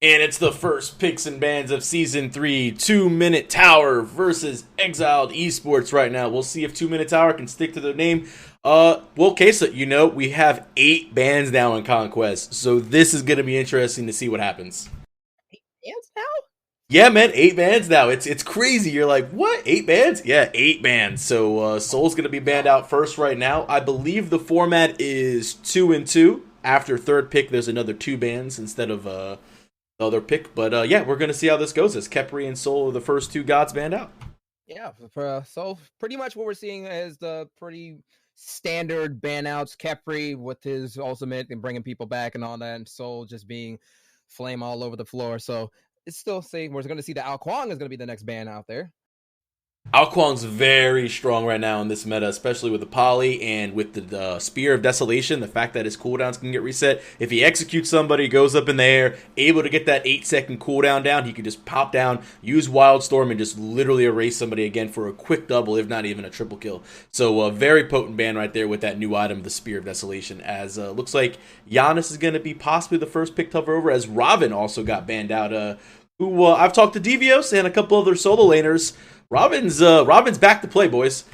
And it's the first picks and bans of Season 3, 2 Minute Tower versus Exiled esports right now. We'll see if 2 Minute Tower can stick to their name. Well, Kesa, we have 8 bans now in Conquest, so this is going to be interesting to see what happens. Ants now? Yeah, man, 8 bans now. It's crazy. You're like, what? 8 bans? Yeah, 8 bans. So Soul's gonna be banned out first right now. I believe the format is 2-2. After third pick, there's another 2 bans instead of the other pick. But yeah, we're gonna see how this goes. As Kepri and Soul are the first 2 gods banned out. Yeah, so pretty much what we're seeing is the pretty standard ban outs. Kepri with his ultimate and bringing people back and all that, and Soul just being flame all over the floor. So it's still saying we're going to see that Al Kwang is going to be the next ban out there. Alquang's very strong right now in this meta, especially with the poly and with the Spear of Desolation. The fact that his cooldowns can get reset. If he executes somebody, goes up in the air, able to get that 8-second cooldown down, he can just pop down, use Wildstorm, and just literally erase somebody again for a quick double, if not even a triple kill. So a very potent ban right there with that new item, the Spear of Desolation. As looks like Giannis is going to be possibly the first pick to hover over, as Robin also got banned out. Who I've talked to Devios and a couple other solo laners. Robin's back to play, boys.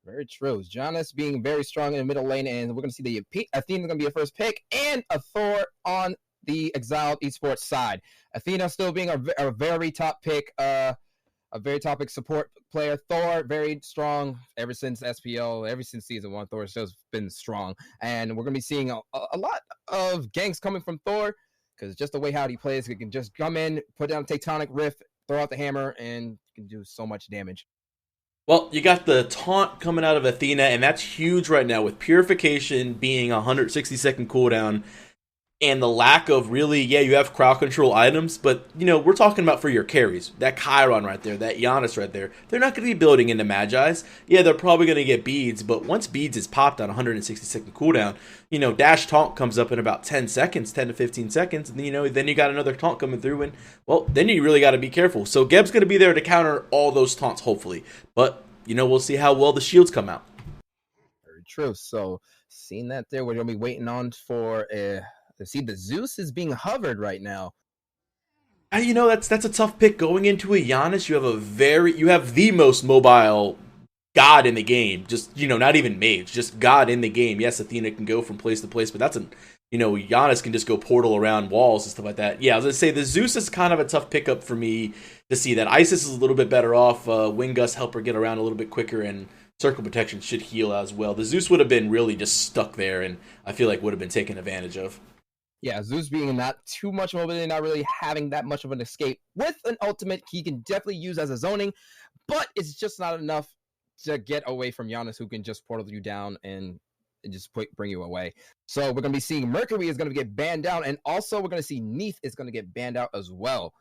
Very true. Giannis being very strong in the middle lane, and we're going to see the Athena's going to be a first pick, and a Thor on the Exiled esports side. Athena still being a very top pick, a very top pick support player. Thor, very strong ever since SPL, ever since Season 1. Thor has just been strong, and we're going to be seeing a lot of ganks coming from Thor, because just the way how he plays, he can just come in, put down Tectonic Rift, throw out the hammer, and can do so much damage. Well, you got the taunt coming out of Athena, and that's huge right now with Purification being a 160-second cooldown. And the lack of really, yeah, you have crowd control items, but, we're talking about for your carries. That Chiron right there, that Giannis right there, they're not going to be building into Magi's. Yeah, they're probably going to get beads, but once beads is popped on 160-second cooldown, dash taunt comes up in about 10 seconds, 10 to 15 seconds, and, then you got another taunt coming through, and, well, then you really got to be careful. So Geb's going to be there to counter all those taunts, hopefully. But, we'll see how well the shields come out. Very true. So, seeing that there, we're going to be waiting on for see the Zeus is being hovered right now. That's a tough pick going into a Giannis. You have the most mobile god in the game. Just not even mage, just god in the game. Yes, Athena can go from place to place, but Giannis can just go portal around walls and stuff like that. Yeah, I was gonna say the Zeus is kind of a tough pickup for me to see. That Isis is a little bit better off. Wind Gust help her get around a little bit quicker, and Circle Protection should heal as well. The Zeus would have been really just stuck there, and I feel like would have been taken advantage of. Yeah, Zeus being not too much mobility, not really having that much of an escape. With an ultimate, he can definitely use as a zoning, but it's just not enough to get away from Giannis, who can just portal you down and just bring you away. So we're going to be seeing Mercury is going to get banned down, and also we're going to see Neath is going to get banned out as well.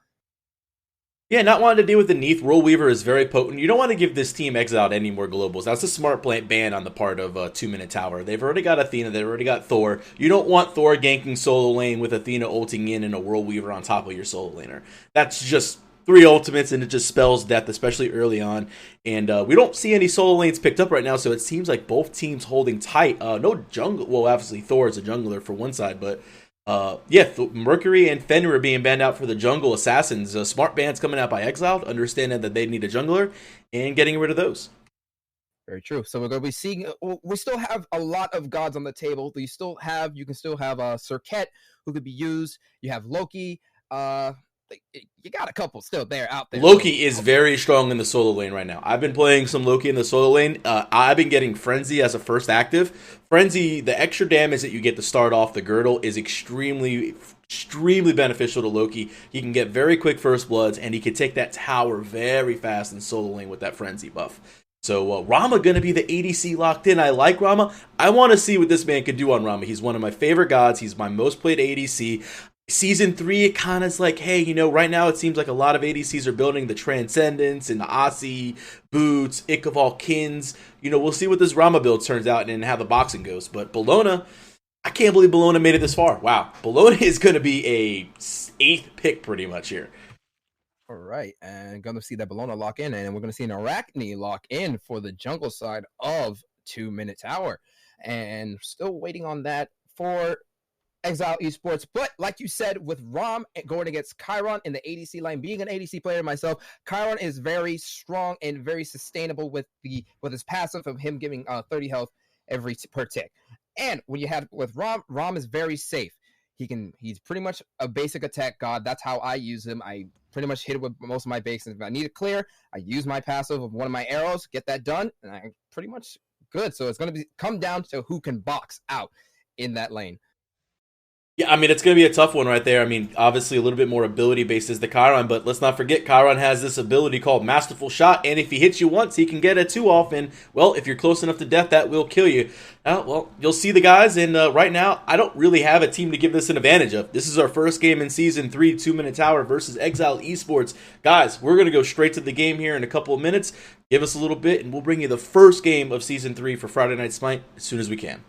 Yeah, not wanting to deal with the Neath. World Weaver is very potent. You don't want to give this team Exiled any more globals. That's a smart ban on the part of 2 Minute Tower. They've already got Athena. They've already got Thor. You don't want Thor ganking solo lane with Athena ulting in and a World Weaver on top of your solo laner. That's just 3 ultimates, and it just spells death, especially early on. And we don't see any solo lanes picked up right now, so it seems like both teams holding tight. No jungle. Well, obviously Thor is a jungler for one side, but Mercury and Fenrir being banned out for the jungle assassins. Smart bans coming out by Exiled, understanding that they need a jungler, and getting rid of those. Very true. So we're going to be seeing. We still have a lot of gods on the table. You can still have Serket, who could be used. You have Loki. You got a couple still out there. Loki is very strong in the solo lane right now. I've been playing some Loki in the solo lane. I've been getting Frenzy as a first active. Frenzy, the extra damage that you get to start off the girdle is extremely beneficial to Loki. He can get very quick first bloods, and he can take that tower very fast in solo lane with that Frenzy buff. So Rama going to be the ADC locked in. I like Rama. I want to see what this man can do on Rama. He's one of my favorite gods. He's my most played ADC. Season 3, it kind of is like, hey, right now it seems like a lot of ADCs are building the Transcendence and the Asi, Boots, Ick of all Kins. We'll see what this Rama build turns out and how the boxing goes. But Bellona, I can't believe Bellona made it this far. Wow. Bellona is going to be a 8th pick pretty much here. All right, and going to see that Bellona lock in, and we're going to see an Arachne lock in for the jungle side of 2 Minute Tower. And still waiting on that for Exile Esports. But like you said, with Rom going against Chiron in the ADC line, being an ADC player myself, Chiron is very strong and very sustainable with his passive of him giving 30 health per tick. And when you have with Rom is very safe. He's pretty much a basic attack god. That's how I use him. I pretty much hit it with most of my bases. If I need it clear, I use my passive of one of my arrows, get that done, and I'm pretty much good. So it's going to come down to who can box out in that lane. Yeah, I mean, it's going to be a tough one right there. I mean, obviously a little bit more ability-based is the Chiron, but let's not forget Chiron has this ability called Masterful Shot, and if he hits you once, he can get a 2 off, and, well, if you're close enough to death, that will kill you. Well, you'll see the guys, and right now, I don't really have a team to give this an advantage of. This is our first game in Season 3, 2-Minute Tower versus Exiled Esports. Guys, we're going to go straight to the game here in a couple of minutes. Give us a little bit, and we'll bring you the first game of Season 3 for Friday Night Smite as soon as we can.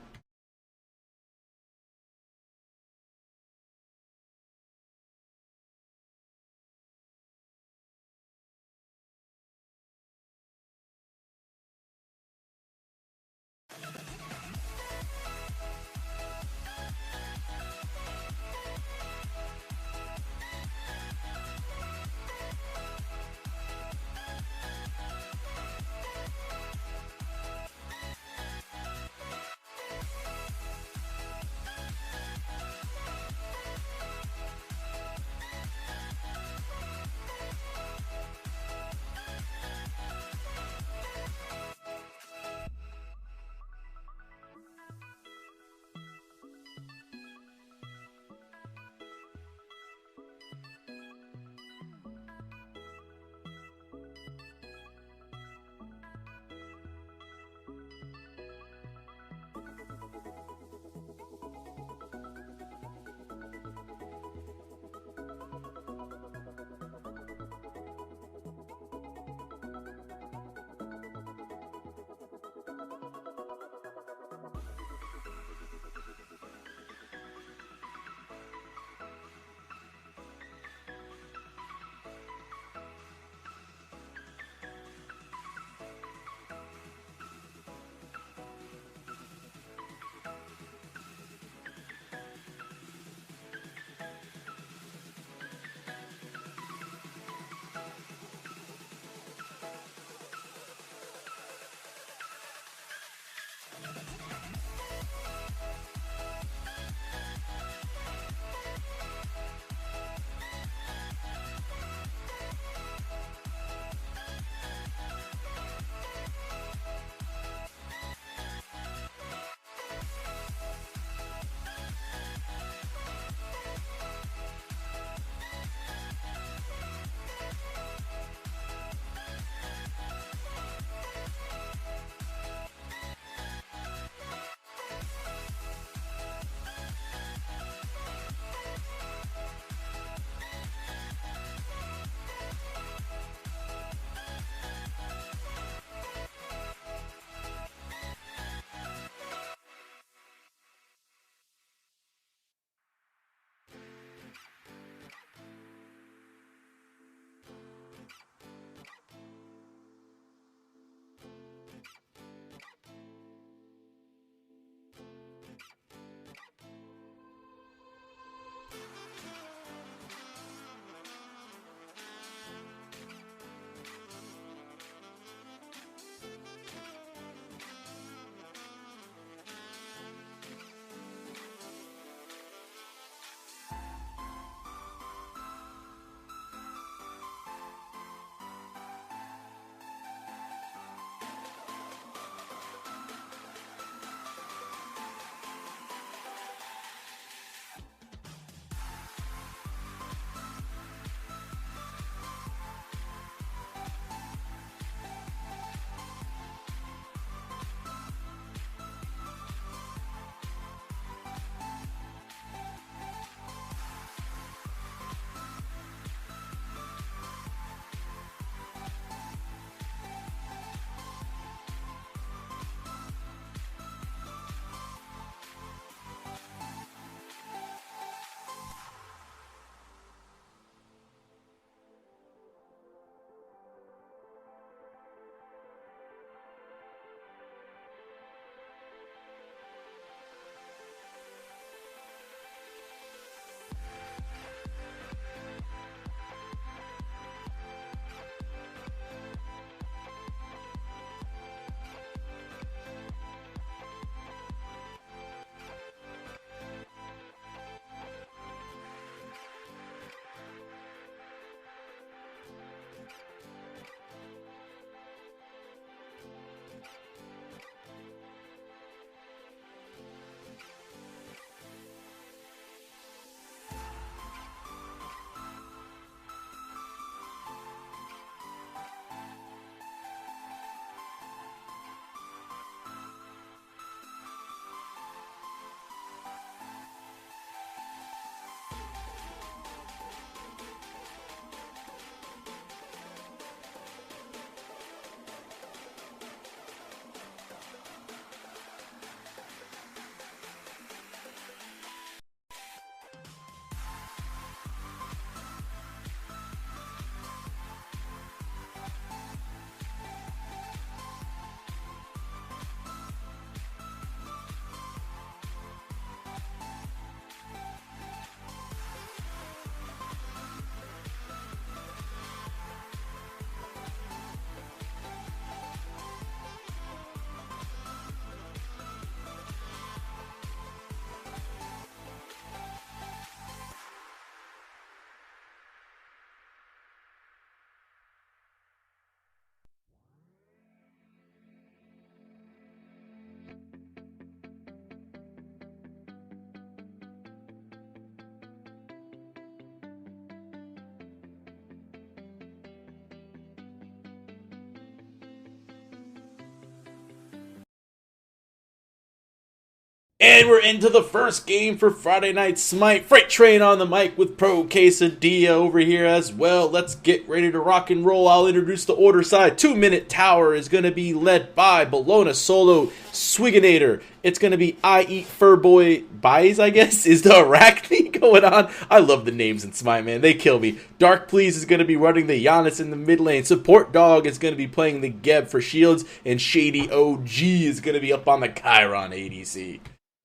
And we're into the first game for Friday Night Smite. Freight Train on the mic with Pro Quesadilla over here as well. Let's get ready to rock and roll. I'll introduce the order side. 2-minute tower is going to be led by Bologna Solo Swiginator. It's going to be I Eat Furboy Buys, I guess, is the Arachne going on. I love the names in Smite, man. They kill me. Dark Please is going to be running the Giannis in the mid lane. Support Dog is going to be playing the Geb for shields. And Shady OG is going to be up on the Chiron ADC.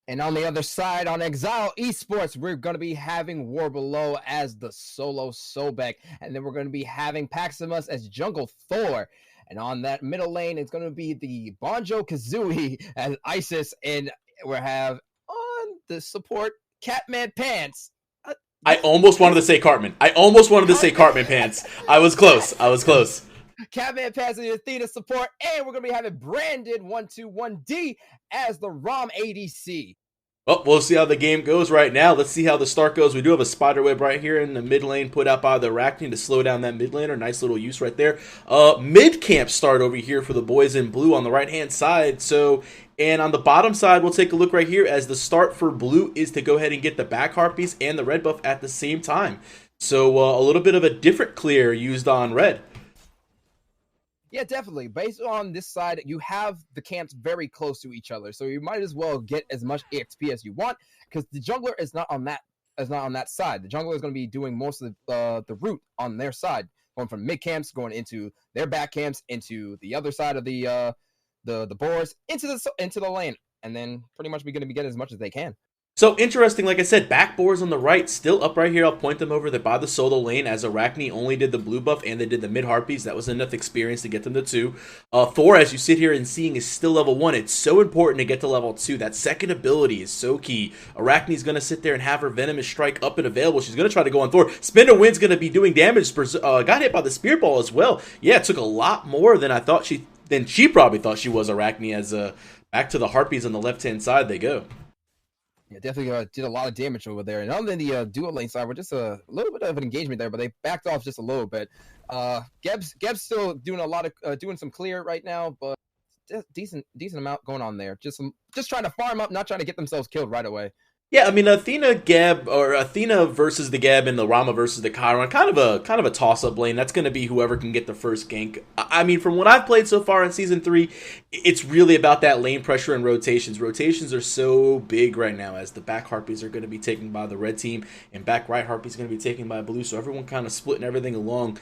And on the other side, on Exiled esports, we're going to be having War Below as the solo Sobek. And then we're going to be having Paximus as Jungle Thor. And on that middle lane, it's going to be the Banjo-Kazooie as Isis. And we'll have on the support Catman Pants. I almost wanted to say Cartman. Cartman Pants. I was close. Catman Pants and the Athena support. And we're going to be having Brandon 121D as the ROM ADC. Well, we'll see how the game goes right now. Let's see how the start goes. We do have a spiderweb right here in the mid lane put out by the Arachne to slow down that mid laner. Nice little use right there. Mid camp start over here for the boys in blue on the right hand side. And on the bottom side, we'll take a look right here as the start for blue is to go ahead and get the back harpies and the red buff at the same time. So a little bit of a different clear used on red. Yeah, definitely. Based on this side, you have the camps very close to each other, so you might as well get as much EXP as you want, because the jungler is not on that side. The jungler is going to be doing most of the route on their side, going from mid camps, going into their back camps, into the other side of the boards, into the lane, and then pretty much be going to be getting as much as they can. So interesting, like I said, backboards on the right, still up right here. I'll point them over there by the solo lane as Arachne only did the blue buff and they did the mid harpies. That was enough experience to get them to 2. Thor, as you sit here and seeing, is still level 1. It's so important to get to level 2. That second ability is so key. Arachne's going to sit there and have her Venomous Strike up and available. She's going to try to go on Thor. Spin to Win's going to be doing damage. Got hit by the Spear Ball as well. Yeah, it took a lot more than she probably thought she was, Arachne, as back to the harpies on the left-hand side they go. Yeah, definitely did a lot of damage over there. And on the dual lane side, we're just a little bit of an engagement there, but they backed off just a little bit. Geb's still doing doing some clear right now, but decent amount going on there. Just trying to farm up, not trying to get themselves killed right away. Yeah, I mean Athena versus the Geb and the Rama versus the Chiron, kind of a toss-up lane. That's going to be whoever can get the first gank. I mean, from what I've played so far in Season 3, it's really about that lane pressure and rotations. Rotations are so big right now as the back harpies are going to be taken by the red team and back right harpies are going to be taken by blue, so everyone kind of splitting everything along.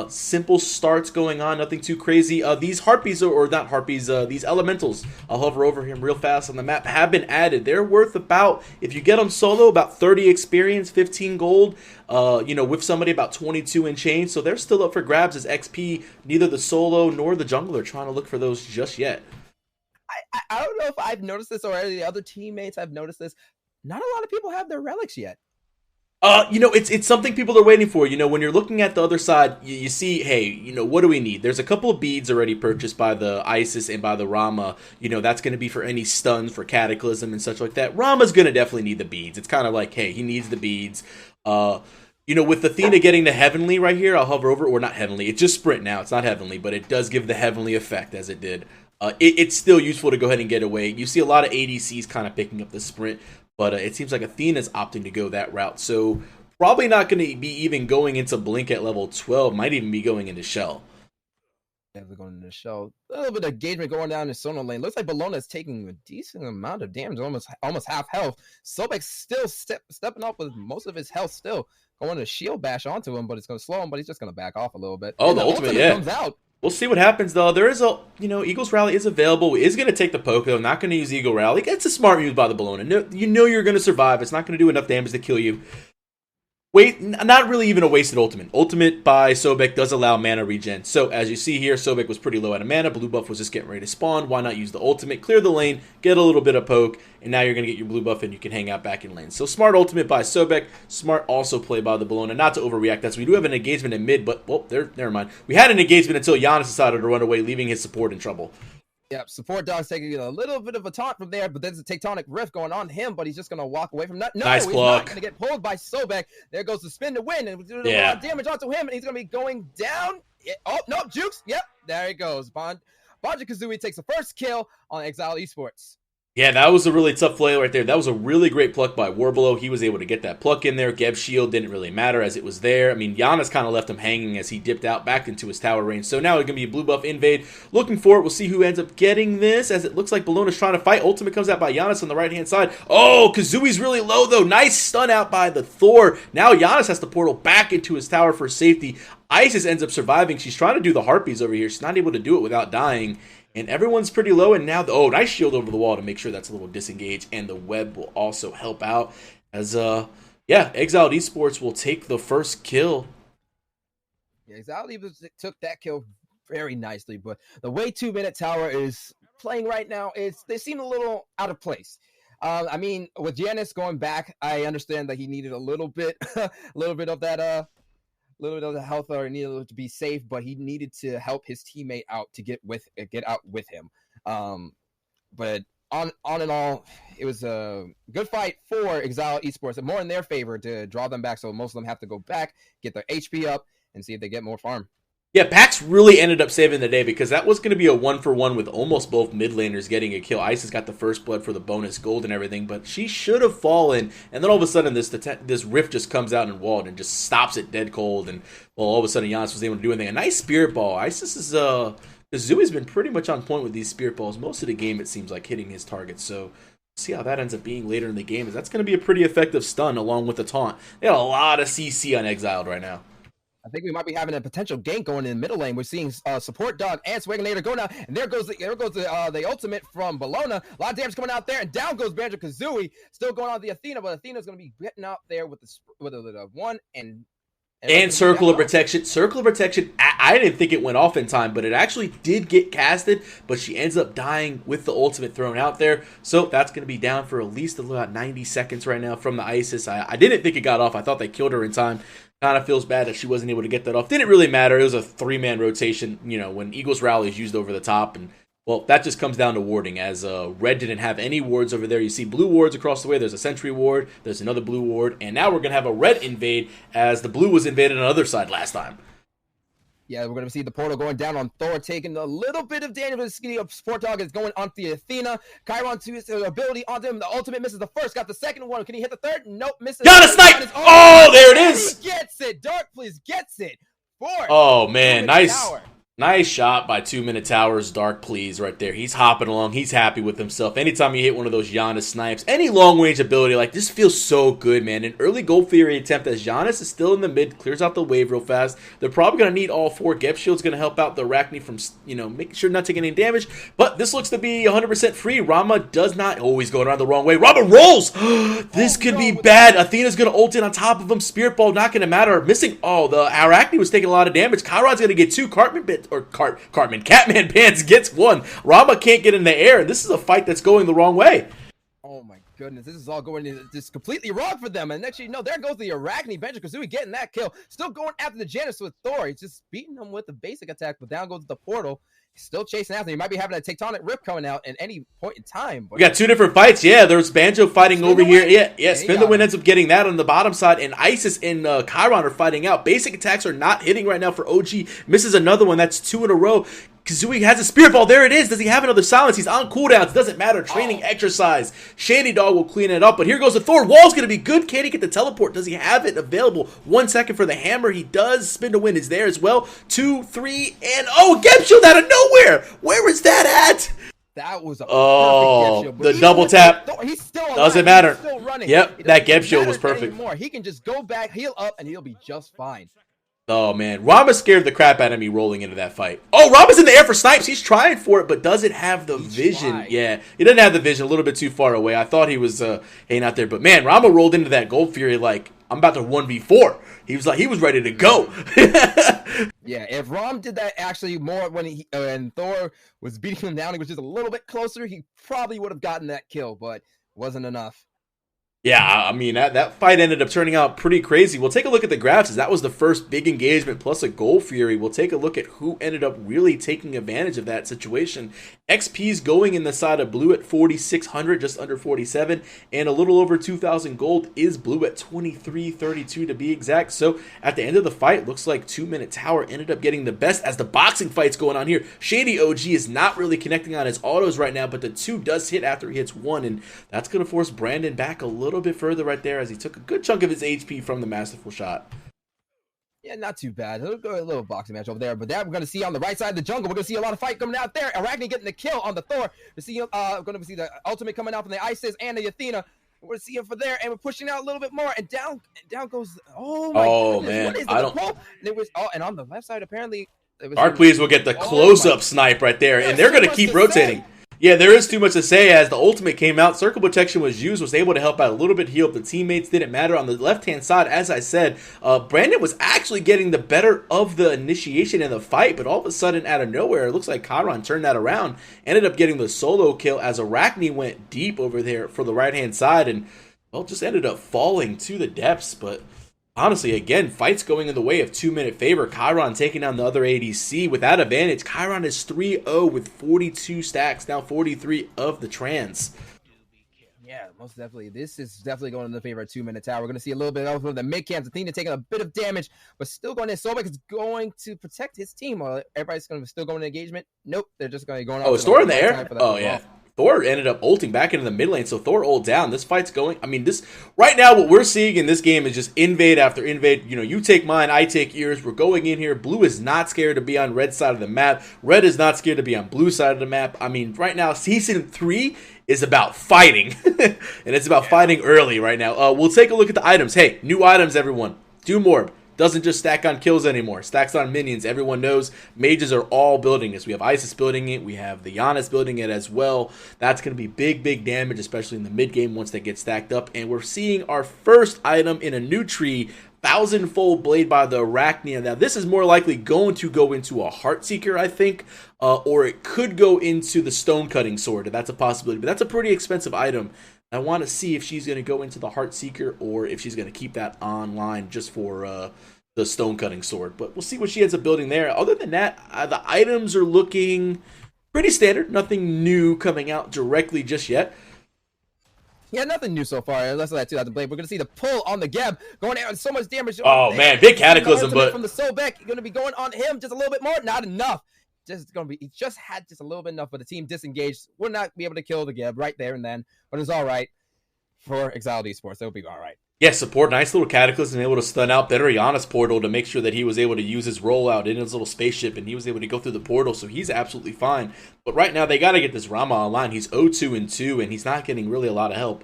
Simple starts going on, nothing too crazy. These harpies, or not harpies, these elementals, I'll hover over him real fast on the map, have been added. They're worth about, if you get them solo, about 30 experience, 15 gold, with somebody about 22 in change. So they're still up for grabs as XP. Neither the solo nor the jungler are trying to look for those just yet. I don't know if I've noticed this or any other teammates have noticed this. Not a lot of people have their relics yet. It's something people are waiting for. When you're looking at the other side, you see, hey, what do we need? There's a couple of beads already purchased by the Isis and by the Rama. That's going to be for any stuns, for Cataclysm and such like that. Rama's going to definitely need the beads. It's kind of like, hey, he needs the beads. With Athena getting the Heavenly right here, I'll hover over, or not Heavenly, it's just Sprint now. It's not Heavenly, but it does give the Heavenly effect as it did. It's still useful to go ahead and get away. You see a lot of ADCs kind of picking up the Sprint. But it seems like Athena's opting to go that route. So probably not going to be even going into Blink at level 12. Might even be going into Shell. Yeah, we're going into Shell. A little bit of engagement going down in Sono lane. Looks like Bologna is taking a decent amount of damage, almost half health. Sobek still stepping up with most of his health still. Going to shield bash onto him, but it's going to slow him, but he's just going to back off a little bit. Oh, the ultimate, yeah. Comes out. We'll see what happens, though. There is Eagle's Rally is available. Is going to take the poke, though. Not going to use Eagle Rally. It's a smart move by the Bologna. You're going to survive. It's not going to do enough damage to kill you. Not really even a wasted ultimate. Ultimate by Sobek does allow mana regen. So, as you see here, Sobek was pretty low out of mana. Blue buff was just getting ready to spawn. Why not use the ultimate? Clear the lane, get a little bit of poke, and now you're going to get your blue buff and you can hang out back in lane. So, smart ultimate by Sobek. Smart also play by the Bologna. Not to overreact. We do have an engagement in mid, but, never mind. We had an engagement until Giannis decided to run away, leaving his support in trouble. Yep, support dog's taking a little bit of a taunt from there, but there's a tectonic rift going on him, but he's just going to walk away from that. No, nice he's block. Not going to get pulled by Sobek. There goes the spin to win, and doing a lot of damage onto him, and he's going to be going down. Oh, no, Jukes. Yep, there he goes. Banjo-Kazooie takes the first kill on Exiled esports. Yeah, that was a really tough play right there. That was a really great pluck by Warblow. He was able to get that pluck in there. Geb's shield didn't really matter as it was there. I mean, Giannis kind of left him hanging as he dipped out back into his tower range. So now it's going to be a blue buff invade. Looking for it. We'll see who ends up getting this as it looks like Bellona's trying to fight. Ultimate comes out by Giannis on the right-hand side. Oh, Kazui's really low, though. Nice stun out by the Thor. Now Giannis has to portal back into his tower for safety. Isis ends up surviving. She's trying to do the Harpies over here. She's not able to do it without dying. And everyone's pretty low, and now, oh, nice shield over the wall to make sure that's a little disengaged, and the web will also help out as, yeah, Exiled Esports will take the first kill. Yeah, Exiled took that kill very nicely, but the way 2-minute tower is playing right now, they seem a little out of place. I mean, with Giannis going back, I understand that he needed a little bit, a little bit of that, little bit of the health or needed to be safe, but he needed to help his teammate out to get out with him. But on and all, it was a good fight for Exiled Esports, and more in their favor to draw them back. So most of them have to go back, get their HP up, and see if they get more farm. Yeah, Pax really ended up saving the day because that was going to be a 1-for-1 with almost both mid laners getting a kill. Isis got the first blood for the bonus gold and everything, but she should have fallen. And then all of a sudden, this rift just comes out in walled and just stops it dead cold. And well, all of a sudden, Giannis was able to do anything. A nice spirit ball. Isis is Kazui's been pretty much on point with these spirit balls most of the game. It seems like hitting his targets. So see how that ends up being later in the game. Is that's going to be a pretty effective stun along with the taunt. They got a lot of CC on Exiled right now. I think we might be having a potential gank going in the middle lane. We're seeing support dog and Swaginator go now, and there goes the ultimate from Bellona. A lot of damage coming out there, and down goes Banjo-Kazooie. Still going on the Athena, but Athena's going to be getting out there with the one and Circle of Protection. Circle of Protection, I didn't think it went off in time, but it actually did get casted, but she ends up dying with the ultimate thrown out there. So that's going to be down for at least about 90 seconds right now from the Isis. I didn't think it got off. I thought they killed her in time. Kind of feels bad that she wasn't able to get that off. Didn't really matter. It was a 3-man rotation, you know, when Eagles Rally is used over the top. And, well, that just comes down to warding, as Red didn't have any wards over there. You see blue wards across the way. There's a sentry ward. There's another blue ward. And now we're going to have a red invade, as the blue was invaded on the other side last time. Yeah, we're going to see the portal going down on Thor, taking a little bit of damage. The skinny of support dog is going on the Athena. Chiron to his ability onto him. The ultimate misses the first, got the second one. Can he hit the third? Nope, misses. Got a snipe! Oh, there it is! He gets it. Dark, please, gets it. Oh, man, nice. Nice shot by 2-minute towers, Dark Please, right there. He's hopping along. He's happy with himself. Anytime you hit one of those Giannis snipes, any long-range ability, like, this feels so good, man. An early Gold Fury attempt as Giannis is still in the mid, clears out the wave real fast. They're probably going to need all 4. Gep Shield's going to help out the Arachne from, you know, making sure not taking any damage. But this looks to be 100% free. Rama does not... Oh, he's going around the wrong way. Rama rolls! This could be bad. Athena's going to ult in on top of him. Spirit Ball not going to matter. Missing... Oh, the Arachne was taking a lot of damage. Chiron's going to get 2. Catman Pants gets 1. Rama can't get in the air. This is a fight that's going the wrong way. Oh my goodness, this is all going just completely wrong for them. And next you know, there goes the Arachne. Banjo-Kazooie getting that kill. Still going after the Janus with Thor. He's just beating them with the basic attack, but down goes the portal. He's still chasing after. He might be having a tectonic rip coming out at any point in time. But we got 2 different fights. Yeah, there's Banjo fighting over here. Yeah, Spin the Wind ends up getting that on the bottom side, and Isis and Chiron are fighting out. Basic attacks are not hitting right now for OG. Misses another one. That's 2 in a row. Kazooie has a Spirit Ball. There it is. Does he have another silence? He's on cooldowns. Doesn't matter. Training exercise. Shady Dog will clean it up. But here goes the Thor. Wall's going to be good. Can he get the teleport? Does he have it available? 1 second for the hammer. He does. Spin to Win is there as well. 2, 3, and oh, Gep Shield out of nowhere. Where is that at? That was a perfect Gep Shield. The double tap. He's still alive. Doesn't matter. He's still running. Yep, that Gep Shield was perfect. Anymore. He can just go back, heal up, and he'll be just fine. Oh, man. Rama scared the crap out of me rolling into that fight. Oh, Rama's in the air for snipes. He's trying for it, but doesn't have the vision. Tried. Yeah, he doesn't have the vision. A little bit too far away. I thought he was hanging out there. But, man, Rama rolled into that Gold Fury like, I'm about to 1v4. He was ready to go. Yeah, if Rom did that actually more when and Thor was beating him down, he was just a little bit closer, he probably would have gotten that kill, but wasn't enough. Yeah, I mean, that fight ended up turning out pretty crazy. We'll take a look at the graphs, as that was the first big engagement plus a goal fury. We'll take a look at who ended up really taking advantage of that situation. XP's going in the side of blue at 4,600, just under 47, and a little over 2,000 gold is blue at 2332 to be exact. So at the end of the fight, looks like 2-Minute Tower ended up getting the best as the boxing fight's going on here. Shady OG is not really connecting on his autos right now, but the 2 does hit after he hits 1, and that's going to force Brandon back a little bit further right there as he took a good chunk of his HP from the masterful shot. Yeah, not too bad. It'll go a little boxing match over there. But that we're going to see on the right side of the jungle. We're going to see a lot of fight coming out there. Arachne getting the kill on the Thor. We're going to see the ultimate coming out from the Isis and the Athena. We're seeing for there, and we're pushing out a little bit more. And down goes. Oh my goodness! Man, what is I don't. And on the left side, apparently, Dark Please will get the close-up snipe right there, and they're going to keep rotating. Yeah, there is too much to say as the ultimate came out. Circle protection was used, was able to help out a little bit, heal up the teammates. Didn't matter. On the left-hand side, as I said, Brandon was actually getting the better of the initiation in the fight, but all of a sudden, out of nowhere, it looks like Chiron turned that around. Ended up getting the solo kill as Arachne went deep over there for the right-hand side, and, well, just ended up falling to the depths, but... honestly, again, fights going in the way of 2-minute favor. Chiron taking down the other ADC with that advantage. Chiron is 3-0 with 42 stacks, now 43 of the trans. Yeah, most definitely. This is definitely going in the favor of 2-Minute Tower. We're going to see a little bit of the mid camps. Athena taking a bit of damage, but still going in. Sobek is going to protect his team. While everybody's going to still going to engagement. Nope, they're just going to go on. Oh, is Thor in the air? Oh, yeah. Thor ended up ulting back into the mid lane, so Thor ult down. This fight's going. I mean, this right now, what we're seeing in this game is just invade after invade. You know, you take mine, I take yours. We're going in here. Blue is not scared to be on red side of the map. Red is not scared to be on blue side of the map. I mean, right now, season 3 is about fighting, and it's about fighting early right now. We'll take a look at the items. Hey, new items, everyone. Doom Orb. Doesn't just stack on kills anymore. Stacks on minions. Everyone knows mages are all building this. We have Isis building it. We have the Giannis building it as well. That's going to be big, big damage, especially in the mid game once they get stacked up. And we're seeing our first item in a new tree, 1,000-fold blade by the Arachne. Now, this is more likely going to go into a Heartseeker, I think, or it could go into the stone cutting sword. That's a possibility, but that's a pretty expensive item. I want to see if she's going to go into the Heartseeker or if she's going to keep that online just for the stone cutting sword. But we'll see what she ends up building there. Other than that, the items are looking pretty standard. Nothing new coming out directly just yet. Yeah, nothing new so far. Unless that 2,000 blade. We're going to see the pull on the Geb going out and so much damage. Oh, man, big cataclysm. But from the Sobek, going to be going on him just a little bit more. Not enough. He just had just a little bit enough, but the team disengaged. Would not be able to kill the Geb right there and then, but it's all right for Exiled esports. It'll be all right. Yeah, support, nice little cataclysm, able to stun out better Giannis portal to make sure that he was able to use his rollout in his little spaceship, and he was able to go through the portal, so he's absolutely fine. But right now, they got to get this Rama online. He's 0-2-2, and he's not getting really a lot of help.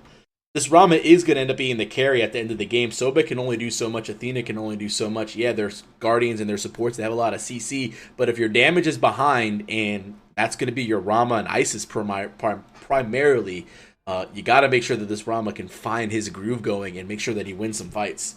This Rama is going to end up being the carry at the end of the game. Sobek can only do so much. Athena can only do so much. Yeah, there's Guardians and their supports. They have a lot of CC. But if your damage is behind, and that's going to be your Rama and Isis primarily, you got to make sure that this Rama can find his groove going and make sure that he wins some fights.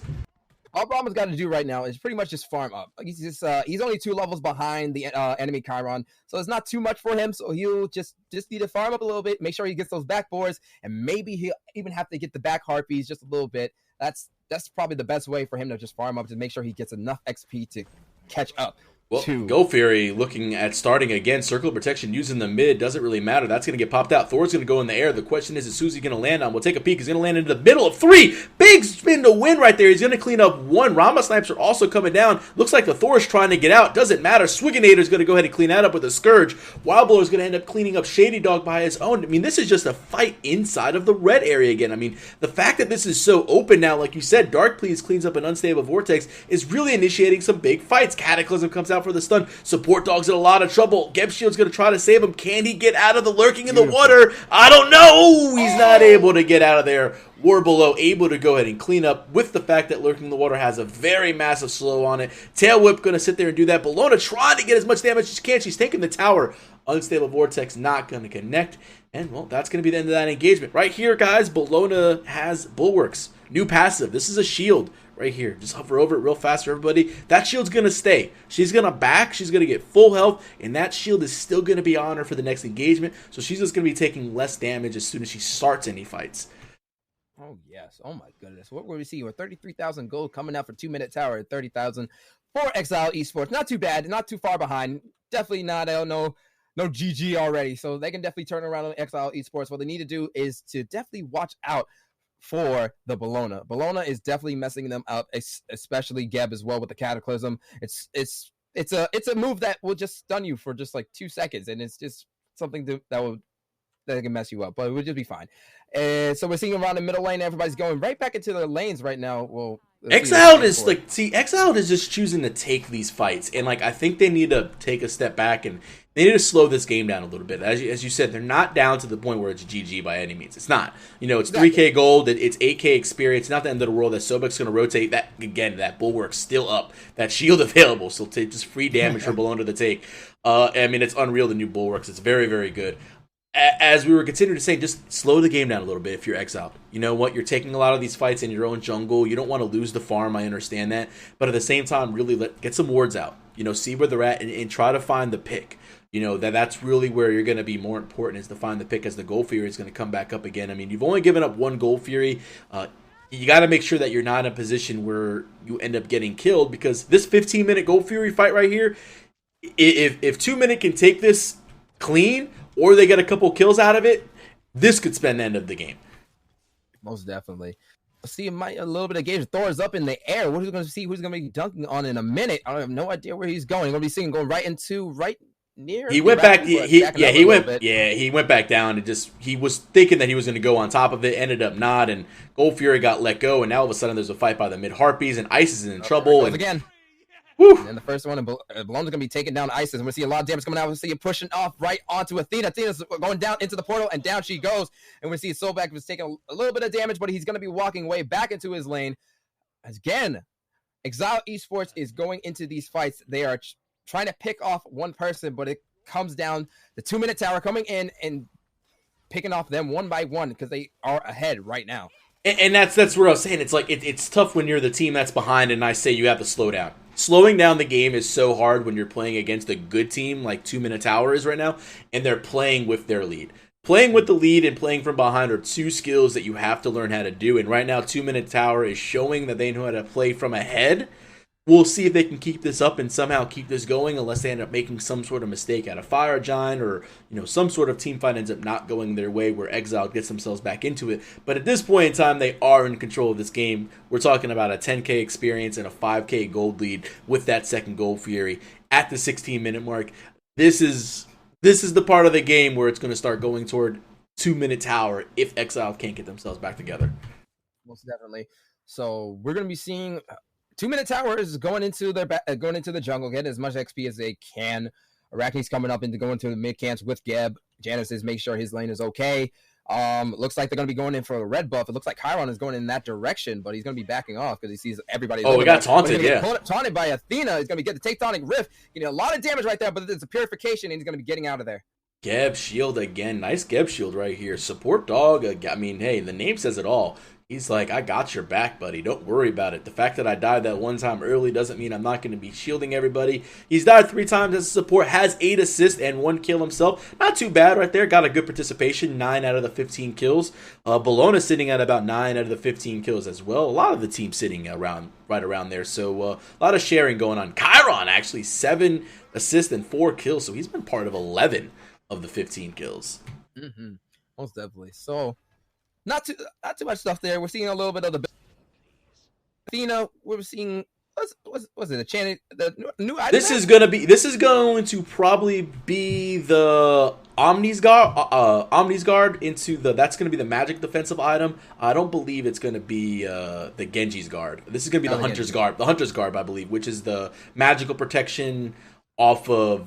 All Rama's got to do right now is pretty much just farm up. He's only 2 levels behind the enemy Chiron, so it's not too much for him. So he'll just need to farm up a little bit, make sure he gets those backboards, and maybe he'll even have to get the back harpies just a little bit. That's probably the best way for him to just farm up to make sure he gets enough XP to catch up. Well, Go Fury looking at starting again. Circle of protection using the mid. Doesn't really matter. That's going to get popped out. Thor's going to go in the air. The question is who's he going to land on? We'll take a peek. He's going to land into the middle of 3. Big spin to win right there. He's going to clean up 1. Rama snipes are also coming down. Looks like the Thor is trying to get out. Doesn't matter. Swiginator is going to go ahead and clean that up with a Scourge. Wildblow is going to end up cleaning up Shady Dog by his own. I mean, this is just a fight inside of the red area again. I mean, the fact that this is so open now, like you said, Dark Please cleans up an Unstable Vortex, is really initiating some big fights. Cataclysm comes out for the stun. Support Dog's in a lot of trouble. Geb Shield's going to try to save him. Can he get out of the lurking in the water? I don't know. He's not able to get out of there. War Below able to go ahead and clean up with the fact that lurking in the water has a very massive slow on it. Tail Whip going to sit there and do that. Bellona trying to get as much damage as she can. She's taking the tower. Unstable Vortex not going to connect. And, well, that's going to be the end of that engagement. Right here, guys, Bellona has Bulwarks. New passive. This is a shield. Right here. Just hover over it real fast for everybody. That shield's going to stay. She's going to back. She's going to get full health. And that shield is still going to be on her for the next engagement. So she's just going to be taking less damage as soon as she starts any fights. Oh yes. Oh my goodness. What were we seeing? With 33,000 gold coming out for 2-minute tower at 30,000 for Exiled Esports. Not too bad. Not too far behind. Definitely not. I don't know. No GG already. So they can definitely turn around on Exiled Esports. What they need to do is to definitely watch out for the Bologna. Bologna is definitely messing them up, especially Geb as well with the Cataclysm. It's a move that will just stun you for just like 2 seconds, and it's just something that can mess you up, but it would just be fine. And so we're seeing around the middle lane, everybody's going right back into their lanes right now. Well, Exiled is like, Exiled is just choosing to take these fights, and like I think they need to take a step back and they need to slow this game down a little bit. As you said, they're not down to the point where it's GG by any means. It's not. It's 3K gold, it's 8K experience. Not the end of the world. That Sobek's going to rotate. That again, that bulwark's still up. That shield available, so just free damage for Bologna to take. I mean, it's unreal. The new bulwarks. It's very, very good. As we were continuing to say, just slow the game down a little bit if you're Exiled. You know what? You're taking a lot of these fights in your own jungle. You don't want to lose the farm. I understand that. But at the same time, really get some wards out. See where they're at and try to find the pick. That's really where you're going to be more important, is to find the pick, as the Gold Fury is going to come back up again. I mean, you've only given up one Gold Fury. You got to make sure that you're not in a position where you end up getting killed, because this 15-minute Gold Fury fight right here, if 2 Minute can take this clean, or they get a couple kills out of it, this could spend the end of the game. Most definitely. See, a little bit of gauge. Thor is up in the air. What are we going to see? Who's going to be dunking on in a minute? I have no idea where he's going. Going to be seeing going right near. He went back. He went back down, and he was thinking that he was going to go on top of it. Ended up not, and Gold Fury got let go, and now all of a sudden there's a fight by the mid Harpies, and Ice is in trouble. And again. Whew. And the first one, Bologna's going to be taking down Isis. And we're seeing a lot of damage coming out. We're seeing pushing off right onto Athena. Athena's going down into the portal, and down she goes. And we're seeing Sobek was taking a little bit of damage, but he's going to be walking way back into his lane. Again, Exiled Esports is going into these fights. They are trying to pick off one person, but it comes down the 2 Minute tower coming in and picking off them one by one, because they are ahead right now. And that's where I was saying, it's like it's tough when you're the team that's behind, and I say you have to slow down. Slowing down the game is so hard when you're playing against a good team like 2 Minute Tower is right now, and they're playing with their lead. Playing with the lead and playing from behind are two skills that you have to learn how to do, and right now 2 Minute Tower is showing that they know how to play from ahead. We'll see if they can keep this up and somehow keep this going, unless they end up making some sort of mistake at a Fire Giant, or some sort of team fight ends up not going their way where Exile gets themselves back into it. But at this point in time, they are in control of this game. We're talking about a 10K experience and a 5K gold lead with that second Gold Fury at the 16-minute mark. This is the part of the game where it's going to start going toward 2 Minute Tower if Exile can't get themselves back together. Most definitely. So we're going to be seeing 2 Minute Tower is going into the jungle, getting as much XP as they can. Arachne's coming up into going to the mid camps with Geb. Janice is make sure his lane is okay. Looks like they're going to be going in for a red buff. It looks like Chiron is going in that direction, but he's going to be backing off because he sees everybody. Oh, we got taunted, yeah. Taunted by Athena. He's going to get the Tectonic Rift. A lot of damage right there, but it's a purification, and he's going to be getting out of there. Geb shield again. Nice Geb shield right here. Support dog. I mean, hey, the name says it all. He's like, I got your back, buddy. Don't worry about it. The fact that I died that one time early doesn't mean I'm not going to be shielding everybody. He's died 3 times as a support, has 8 assists and 1 kill himself. Not too bad right there. Got a good participation, 9 out of the 15 kills. Bologna sitting at about 9 out of the 15 kills as well. A lot of the team sitting right around there. So a lot of sharing going on. Chiron actually 7 assists and 4 kills. So he's been part of 11 of the 15 kills. Mm-hmm. Most definitely. So not too much stuff there. We're seeing a little bit of the Athena. We're seeing what's it? The new item. This is going to probably be the Omni's Guard into the. That's going to be the magic defensive item. I don't believe it's going to be the Genji's Guard. This is going to be the Hunter's Guard. The Hunter's Guard, I believe, which is the magical protection off of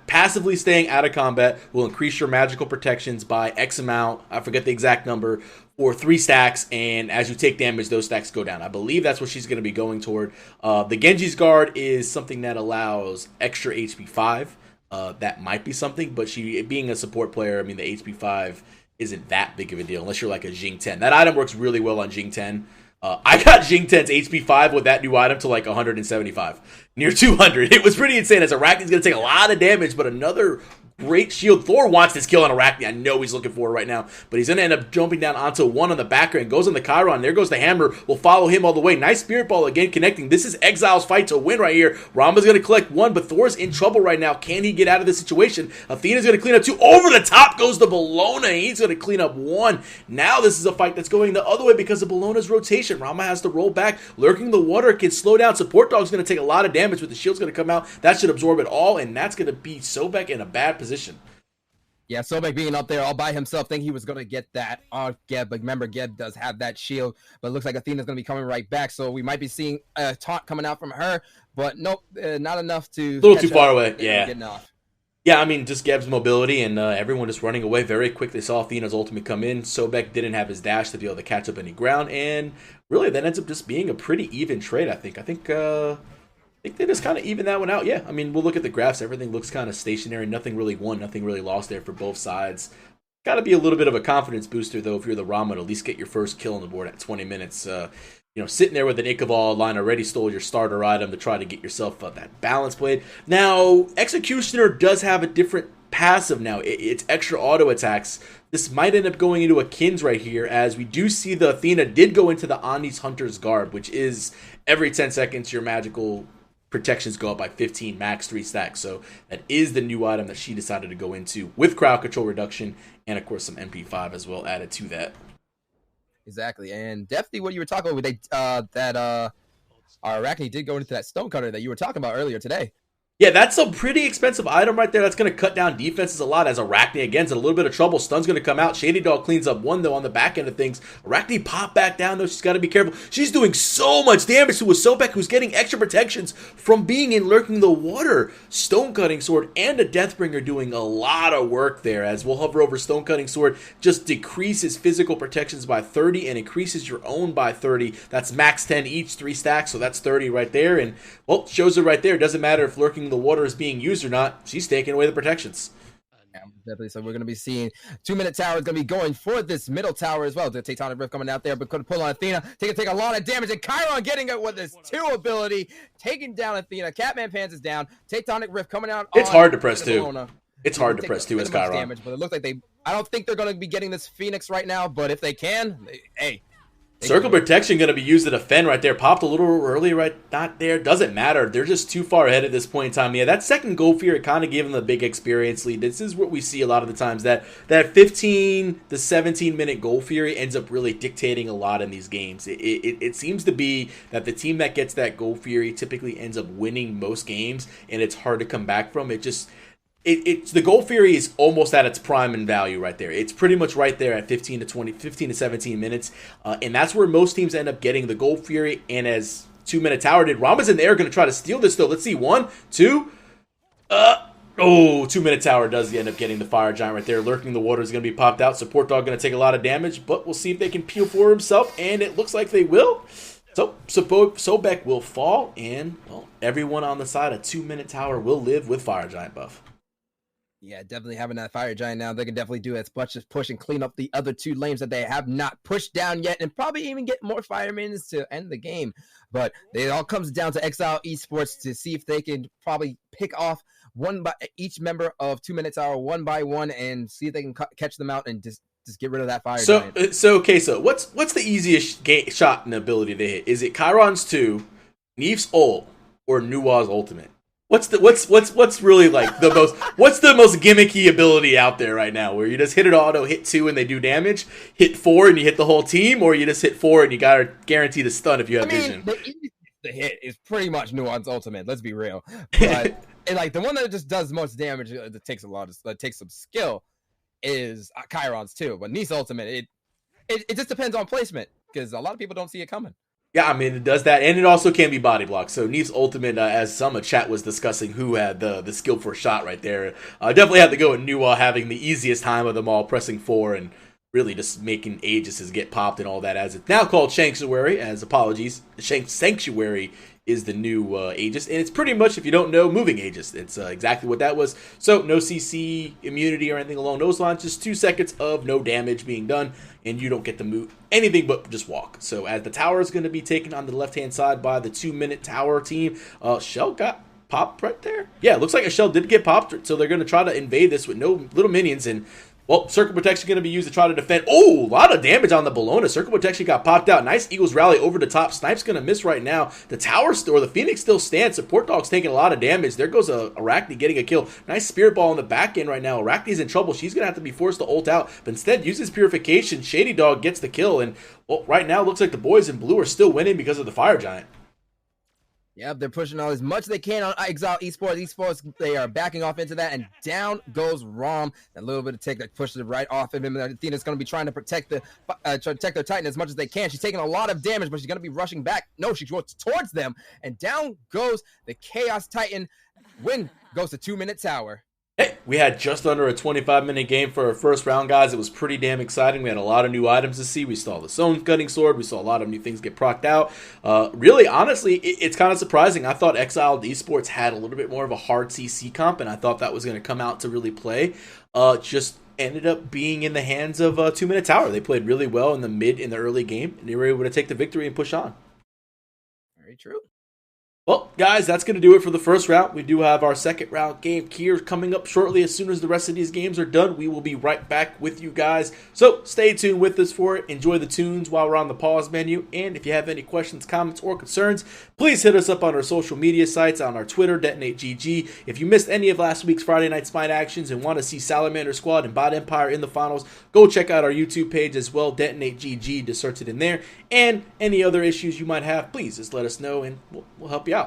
passively staying out of combat, will increase your magical protections by X amount. I forget the exact number, or 3 stacks, and as you take damage, those stacks go down. I believe that's what she's going to be going toward. The Genji's Guard is something that allows extra HP 5. That might be something, but she being a support player, I mean, the HP 5 isn't that big of a deal unless you're like a Jing 10. That item works really well on Jing 10. I got Jing 10's HP 5 with that new item to like 175, near 200. It was pretty insane. As Arachne's going to take a lot of damage, but another Great shield. Thor wants this kill on Arachne. I know he's looking for it right now. But he's going to end up jumping down onto one on the backer and goes on the Chiron. There goes the hammer. Will follow him all the way. Nice Spirit Ball again connecting. This is Exile's fight to win right here. Ramba's going to collect one, but Thor's in trouble right now. Can he get out of this situation? Athena's going to clean up two. Over the top goes the Bellona. He's going to clean up one. Now this is a fight that's going the other way because of Bellona's rotation. Ramba has to roll back. Lurking the water can slow down. Support Dog's going to take a lot of damage, but the shield's going to come out. That should absorb it all, and that's going to be Sobek in a bad position. Yeah, Sobek being up there all by himself, think he was going to get that on Geb, but remember, Geb does have that shield, but it looks like Athena's going to be coming right back, so we might be seeing a taunt coming out from her, but nope, not enough to... A little too far away, yeah. Getting off. Yeah, I mean, just Geb's mobility and everyone just running away very quick. They saw Athena's ultimate come in. Sobek didn't have his dash to be able to catch up any ground, and really that ends up just being a pretty even trade, I think. I think they just kind of even that one out. Yeah, I mean, we'll look at the graphs. Everything looks kind of stationary. Nothing really won. Nothing really lost there for both sides. Got to be a little bit of a confidence booster, though, if you're the Rama, to at least get your first kill on the board at 20 minutes. Sitting there with an Ichabod line already stole your starter item to try to get yourself that balance blade. Now, Executioner does have a different passive now. It's extra auto attacks. This might end up going into a Kins right here, as we do see the Athena did go into the Ani's Hunter's Garb, which is every 10 seconds your magical protections go up by 15, max 3 stacks. So that is the new item that she decided to go into with crowd control reduction and, of course, some MP5 as well added to that. Exactly, and definitely what you were talking about, Arachne did go into that Stonecutter that you were talking about earlier today. Yeah, that's a pretty expensive item right there. That's going to cut down defenses a lot, as Arachne, again, is in a little bit of trouble. Stun's going to come out. Shady Dog cleans up one, though, on the back end of things. Arachne pop back down, though. She's got to be careful. She's doing so much damage to a Sobek, who's getting extra protections from being in Lurking the Water. Stonecutting Sword and a Deathbringer doing a lot of work there, as we'll hover over Stonecutting Sword. Just decreases physical protections by 30 and increases your own by 30. That's max 10 each, 3 stacks, so that's 30 right there. And, well, shows it right there. Doesn't matter if Lurking the Water is being used or not. She's taking away the protections. Yeah, definitely. So we're going to be seeing 2-minute tower is going to be going for this middle tower as well. The Tectonic Rift coming out there, but could pull on Athena. Take a lot of damage. And Chiron getting it with his 2 ability, taking down Athena. Catman Pants is down. Tectonic Rift coming out. It's hard to press too. It's hard to press too as Chiron. Damage, but it looks like I don't think they're going to be getting this Phoenix right now, but if they can, hey. Circle protection going to be used to defend right there. Popped a little early right not there. Doesn't matter. They're just too far ahead at this point in time. Yeah, that second goal fear kind of gave them the big experience lead. This is what we see a lot of the times. That 15 to 17 minute goal fury ends up really dictating a lot in these games. It seems to be that the team that gets that goal fury typically ends up winning most games, and it's hard to come back from. It's the Goal Fury is almost at its prime in value right there. It's pretty much right there at 15 to 17 minutes. And that's where most teams end up getting the Goal Fury. And as 2-minute tower did, Rama's in the air going to try to steal this though. Let's see. 1, 2. 2-minute tower does end up getting the Fire Giant right there. Lurking the Water is going to be popped out. Support Dog going to take a lot of damage, but we'll see if they can peel for himself. And it looks like they will. So Sobek will fall, and well, everyone on the side of 2-minute tower will live with Fire Giant buff. Yeah, definitely having that Fire Giant now, they can definitely do as much as push and clean up the other 2 lanes that they have not pushed down yet, and probably even get more Firemans to end the game. But it all comes down to Exiled Esports to see if they can probably pick off each member of 2-minute tower one by one and see if they can catch them out and just get rid of that Fire Giant. So what's the easiest shot and ability they hit? Is it Chiron's 2, Neef's ult, or Nuwa's ultimate? What's really like the most? What's the most gimmicky ability out there right now? Where you just hit it auto, hit 2 and they do damage, hit 4 and you hit the whole team, or you just hit 4 and you gotta guarantee the stun if you have vision. The hit is pretty much Nuwa's ultimate. Let's be real. But and like the one that just does most damage that takes takes some skill is Chiron's 2. But Neef's ultimate, it just depends on placement because a lot of people don't see it coming. Yeah, I mean, it does that, and it also can be body blocked. So Neef's ultimate, as some chat was discussing who had the skill for a shot right there, definitely had to go with Nuwa having the easiest time of them all, pressing 4 and really just making Aegis's get popped and all that, as it's now called Sanctuary, Sanctuary is the new Aegis, and it's pretty much, if you don't know, moving Aegis. It's exactly what that was. So no CC immunity or anything along those lines, just 2 seconds of no damage being done, and you don't get to move anything but just walk. So as the tower is going to be taken on the left-hand side by the 2-minute tower team, Shell got popped right there? Yeah, it looks like a shell did get popped, so they're going to try to invade this with no little minions, and well, Circle Protection going to be used to try to defend. Oh, a lot of damage on the Bologna. Circle Protection got popped out. Nice Eagles rally over the top. Snipe's going to miss right now. The tower or the Phoenix still stands. Support Dog's taking a lot of damage. There goes Arachne getting a kill. Nice Spirit Ball on the back end right now. Arachne's in trouble. She's going to have to be forced to ult out, but instead uses Purification. Shady Dog gets the kill, and well, right now looks like the boys in blue are still winning because of the Fire Giant. Yep, they're pushing all as much as they can on Exiled esports. Esports, they are backing off into that, and down goes Rom. A little bit of take that pushes it right off of him. Athena's going to be trying to protect their Titan as much as they can. She's taking a lot of damage, but she's going to be rushing back. No, she goes towards them, and down goes the Chaos Titan. Win goes to 2-minute tower. Hey, we had just under a 25-minute game for our first round, guys. It was pretty damn exciting. We had a lot of new items to see. We saw the Stone Cutting Sword. We saw a lot of new things get procced out. Really, honestly, it's kind of surprising. I thought Exiled Esports had a little bit more of a hard CC comp, and I thought that was going to come out to really play. Just ended up being in the hands of 2-minute tower. They played really well in the early game, and they were able to take the victory and push on. Very true. Well, guys, that's going to do it for the first round. We do have our second round game here coming up shortly. As soon as the rest of these games are done, we will be right back with you guys. So stay tuned with us for it. Enjoy the tunes while we're on the pause menu. And if you have any questions, comments, or concerns, please hit us up on our social media sites, on our Twitter, DetonateGG. If you missed any of last week's Friday Night Spine actions and want to see Salamander Squad and Bot Empire in the finals, go check out our YouTube page as well, DetonateGG, to search it in there. And any other issues you might have, please just let us know and we'll help you out.